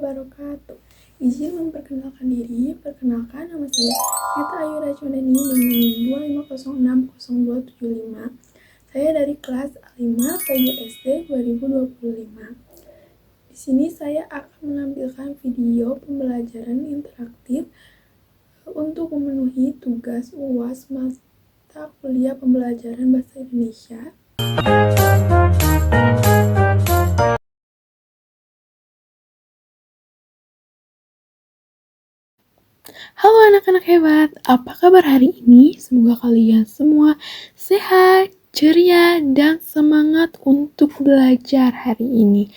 wabarakatuh. Izin memperkenalkan diri. Perkenalkan, nama saya Neta Ayu Rajmadani dengan NIM 250600275. Saya dari kelas A5 PGSD 2025. Di sini saya akan menampilkan video pembelajaran interaktif untuk memenuhi tugas UAS mata kuliah pembelajaran bahasa Indonesia. Halo anak-anak hebat, apa kabar hari ini? Semoga kalian semua sehat, ceria, dan semangat untuk belajar hari ini.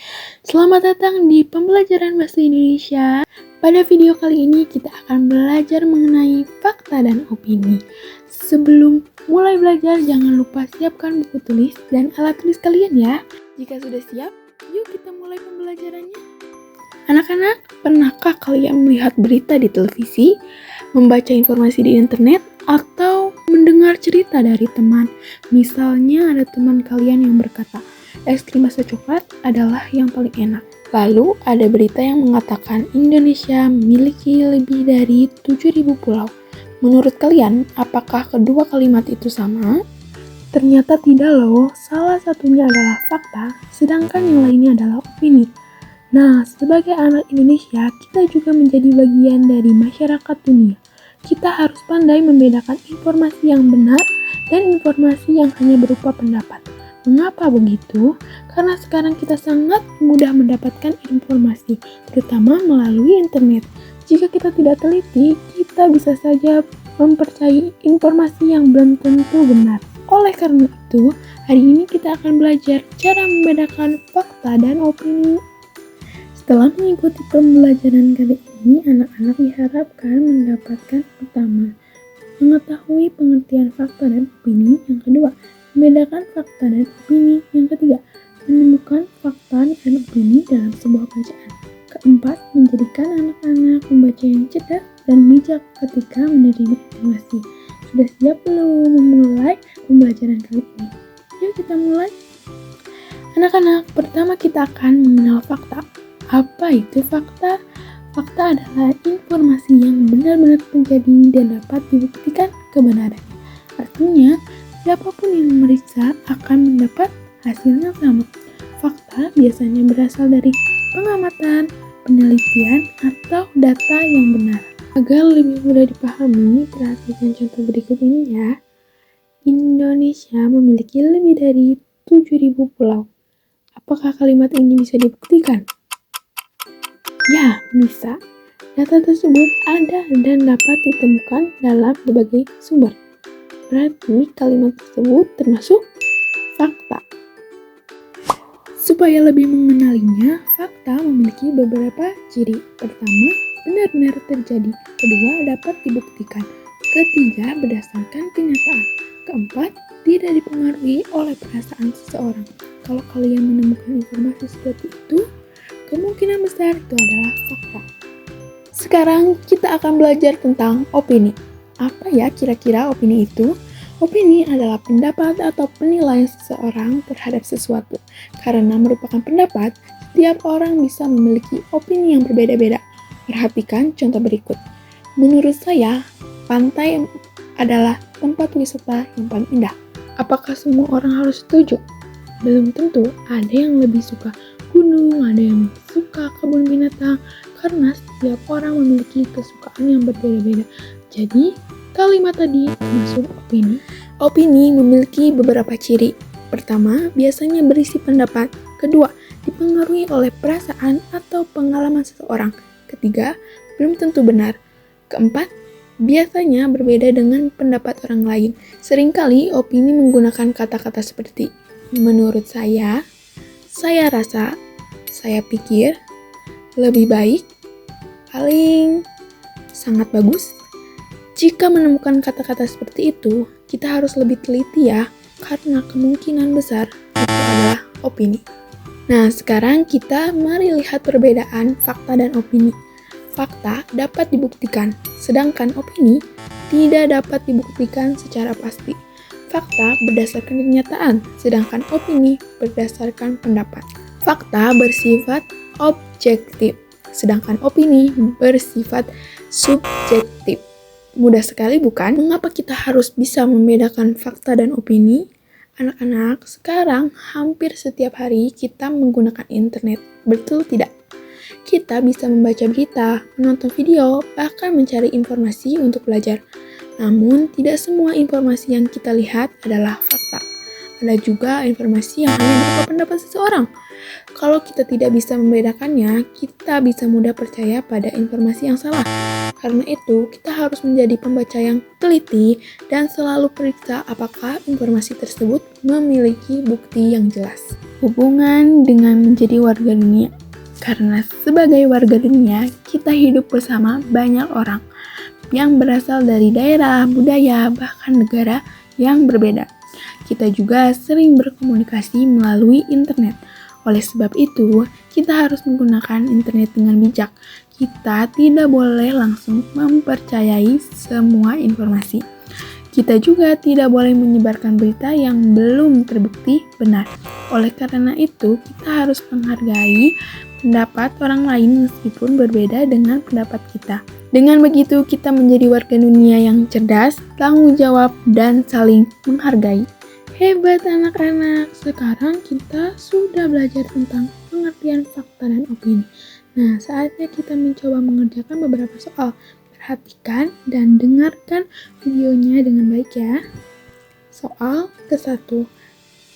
Selamat datang di pembelajaran bahasa Indonesia. Pada video kali ini kita akan belajar mengenai fakta dan opini. Sebelum mulai belajar, jangan lupa siapkan buku tulis dan alat tulis kalian ya. Jika sudah siap, yuk kita mulai pembelajarannya. Anak-anak, pernahkah kalian melihat berita di televisi, membaca informasi di internet, atau mendengar cerita dari teman? Misalnya ada teman kalian yang berkata, es krim rasa coklat adalah yang paling enak. Lalu ada berita yang mengatakan Indonesia memiliki lebih dari 7.000 pulau. Menurut kalian, apakah kedua kalimat itu sama? Ternyata tidak loh, salah satunya adalah fakta, sedangkan yang lainnya adalah opini. Nah, sebagai anak Indonesia, kita juga menjadi bagian dari masyarakat dunia. Kita harus pandai membedakan informasi yang benar dan informasi yang hanya berupa pendapat. Mengapa begitu? Karena sekarang kita sangat mudah mendapatkan informasi, terutama melalui internet. Jika kita tidak teliti, kita bisa saja mempercayai informasi yang belum tentu benar. Oleh karena itu, hari ini kita akan belajar cara membedakan fakta dan opini. Setelah mengikuti pembelajaran kali ini, anak-anak diharapkan mendapatkan pertama, mengetahui pengertian fakta dan opini. Yang kedua, membedakan fakta dan opini. Yang ketiga, menemukan fakta dan opini dalam sebuah bacaan. Keempat, menjadikan anak-anak membaca yang cerdas dan bijak ketika menerima informasi. Sudah siap belum memulai pembelajaran kali ini? Yuk kita mulai. Anak-anak, pertama kita akan mengenal fakta. Apa itu fakta? Fakta adalah informasi yang benar-benar terjadi dan dapat dibuktikan kebenarannya. Artinya, siapapun yang memeriksa akan mendapat hasil yang sama. Fakta biasanya berasal dari pengamatan, penelitian, atau data yang benar. Agar lebih mudah dipahami, perhatikan contoh berikut ini ya. Indonesia memiliki lebih dari 7.000 pulau. Apakah kalimat ini bisa dibuktikan? Ya, bisa. Data tersebut ada dan dapat ditemukan dalam berbagai sumber. Berarti kalimat tersebut termasuk fakta. Supaya lebih mengenalinya, fakta memiliki beberapa ciri. Pertama, benar-benar terjadi. Kedua, dapat dibuktikan. Ketiga, berdasarkan kenyataan. Keempat, tidak dipengaruhi oleh perasaan seseorang. Kalau kalian menemukan informasi seperti itu, kemungkinan besar itu adalah fakta. Sekarang kita akan belajar tentang opini. Apa ya kira-kira opini itu? Opini adalah pendapat atau penilaian seseorang terhadap sesuatu. Karena merupakan pendapat, setiap orang bisa memiliki opini yang berbeda-beda. Perhatikan contoh berikut. Menurut saya, pantai adalah tempat wisata yang paling indah. Apakah semua orang harus setuju? Belum tentu, ada yang lebih suka gunung, ada yang suka kebun binatang, karena setiap orang memiliki kesukaan yang berbeda-beda. Jadi, kalimat tadi termasuk opini. Opini memiliki beberapa ciri. Pertama, biasanya berisi pendapat. Kedua, dipengaruhi oleh perasaan atau pengalaman seseorang. Ketiga, belum tentu benar. Keempat, biasanya berbeda dengan pendapat orang lain. Seringkali opini menggunakan kata-kata seperti menurut saya rasa, saya pikir, lebih baik, paling, sangat bagus. Jika menemukan kata-kata seperti itu, kita harus lebih teliti ya, karena kemungkinan besar itu adalah opini. Nah, sekarang kita mari lihat perbedaan fakta dan opini. Fakta dapat dibuktikan, sedangkan opini tidak dapat dibuktikan secara pasti. Fakta berdasarkan kenyataan, sedangkan opini berdasarkan pendapat. Fakta bersifat objektif. sedangkan opini bersifat subjektif. Mudah sekali bukan? Mengapa kita harus bisa membedakan fakta dan opini? Anak-anak, sekarang hampir setiap hari kita menggunakan internet, betul tidak? Kita bisa membaca berita, menonton video, bahkan mencari informasi untuk belajar. Namun, tidak semua informasi yang kita lihat adalah fakta. Ada juga informasi yang hanya berupa pendapat seseorang. Kalau kita tidak bisa membedakannya, kita bisa mudah percaya pada informasi yang salah. Karena itu, kita harus menjadi pembaca yang teliti dan selalu periksa apakah informasi tersebut memiliki bukti yang jelas. Hubungan dengan menjadi warga dunia. Karena sebagai warga dunia, kita hidup bersama banyak orang yang berasal dari daerah, budaya, bahkan negara yang berbeda. Kita juga sering berkomunikasi melalui internet. Oleh sebab itu, kita harus menggunakan internet dengan bijak. Kita tidak boleh langsung mempercayai semua informasi. Kita juga tidak boleh menyebarkan berita yang belum terbukti benar. Oleh karena itu, kita harus menghargai pendapat orang lain meskipun berbeda dengan pendapat kita. Dengan begitu, kita menjadi warga dunia yang cerdas, tanggung jawab, dan saling menghargai. Hebat anak-anak, sekarang kita sudah belajar tentang pengertian fakta dan opini. Nah, saatnya kita mencoba mengerjakan beberapa soal. Perhatikan dan dengarkan videonya dengan baik ya. Soal ke-1.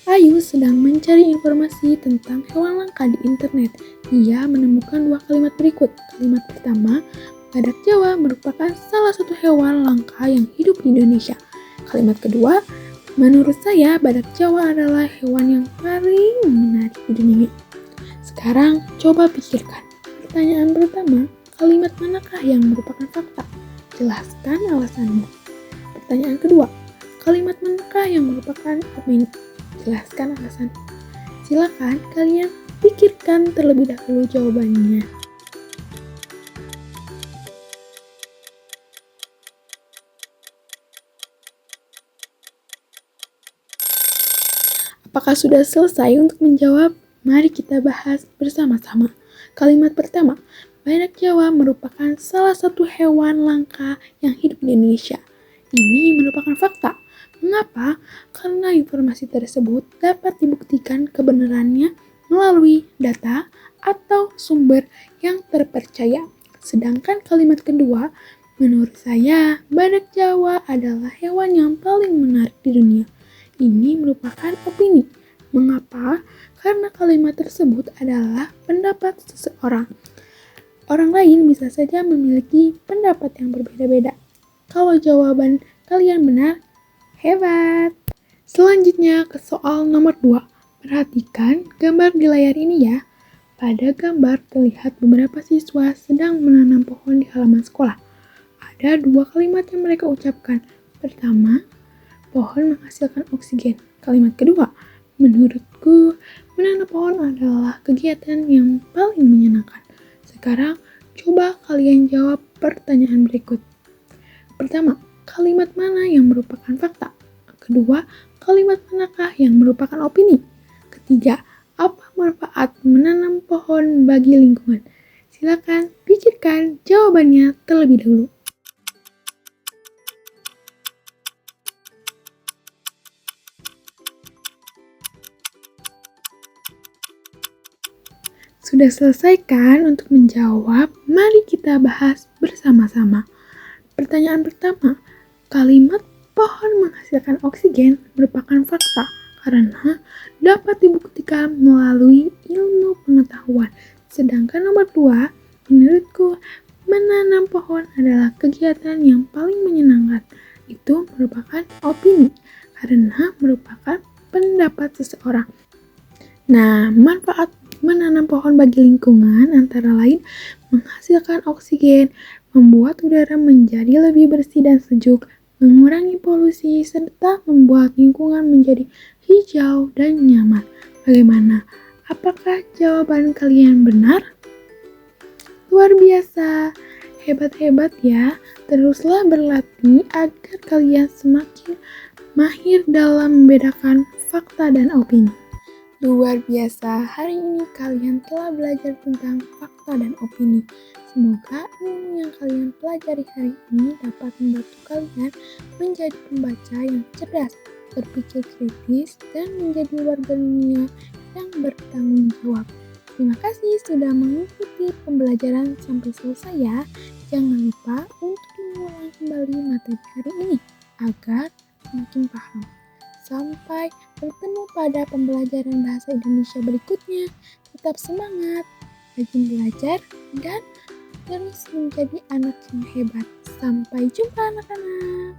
Ayu sedang mencari informasi tentang hewan langka di internet. Ia menemukan dua kalimat berikut. Kalimat pertama, badak Jawa merupakan salah satu hewan langka yang hidup di Indonesia. Kalimat kedua, menurut saya badak Jawa adalah hewan yang paling menarik di dunia. Sekarang coba pikirkan. Pertanyaan pertama, kalimat manakah yang merupakan fakta? Jelaskan alasanmu. Pertanyaan kedua, kalimat manakah yang merupakan opini? Jelaskan alasan. Silakan kalian pikirkan terlebih dahulu jawabannya. Apakah sudah selesai untuk menjawab? Mari kita bahas bersama-sama. Kalimat pertama, badak Jawa merupakan salah satu hewan langka yang hidup di Indonesia. Ini merupakan fakta. Mengapa? Karena informasi tersebut dapat dibuktikan kebenarannya melalui data atau sumber yang terpercaya. Sedangkan kalimat kedua, menurut saya, badak Jawa adalah hewan yang paling menarik di dunia. Ini merupakan opini. Mengapa? Karena kalimat tersebut adalah pendapat seseorang. Orang lain bisa saja memiliki pendapat yang berbeda-beda. Kalau jawaban kalian benar, hebat! Selanjutnya ke soal nomor 2. Perhatikan gambar di layar ini ya. Pada gambar terlihat beberapa siswa sedang menanam pohon di halaman sekolah. Ada dua kalimat yang mereka ucapkan. Pertama, pohon menghasilkan oksigen. Kalimat kedua, menurutku, menanam pohon adalah kegiatan yang paling menyenangkan. Sekarang, coba kalian jawab pertanyaan berikut. Pertama, kalimat mana yang merupakan fakta? Kedua, kalimat manakah yang merupakan opini? Ketiga, apa manfaat menanam pohon bagi lingkungan? Silakan pikirkan jawabannya terlebih dahulu. Sudah selesai kan untuk menjawab? Mari kita bahas bersama-sama. Pertanyaan pertama, kalimat pohon menghasilkan oksigen merupakan fakta karena dapat dibuktikan melalui ilmu pengetahuan. Sedangkan nomor 2, menurutku menanam pohon adalah kegiatan yang paling menyenangkan. Itu merupakan opini karena merupakan pendapat seseorang. Nah, manfaat menanam pohon bagi lingkungan antara lain menghasilkan oksigen, membuat udara menjadi lebih bersih dan sejuk, mengurangi polusi, serta membuat lingkungan menjadi hijau dan nyaman. Bagaimana? Apakah jawaban kalian benar? Luar biasa, hebat-hebat ya. Teruslah berlatih agar kalian semakin mahir dalam membedakan fakta dan opini. Luar biasa, hari ini kalian telah belajar tentang fakta kata dan opini. Semoga ilmu yang kalian pelajari hari ini dapat membantu kalian menjadi pembaca yang cerdas, berpikir kritis, dan menjadi warga dunia yang bertanggung jawab. Terima kasih sudah mengikuti pembelajaran sampai selesai ya. Jangan lupa untuk mengulang kembali materi hari ini agar semakin paham. Sampai bertemu pada pembelajaran bahasa Indonesia berikutnya. Tetap semangat, rajin belajar, dan terus menjadi anak yang hebat. Sampai jumpa anak-anak.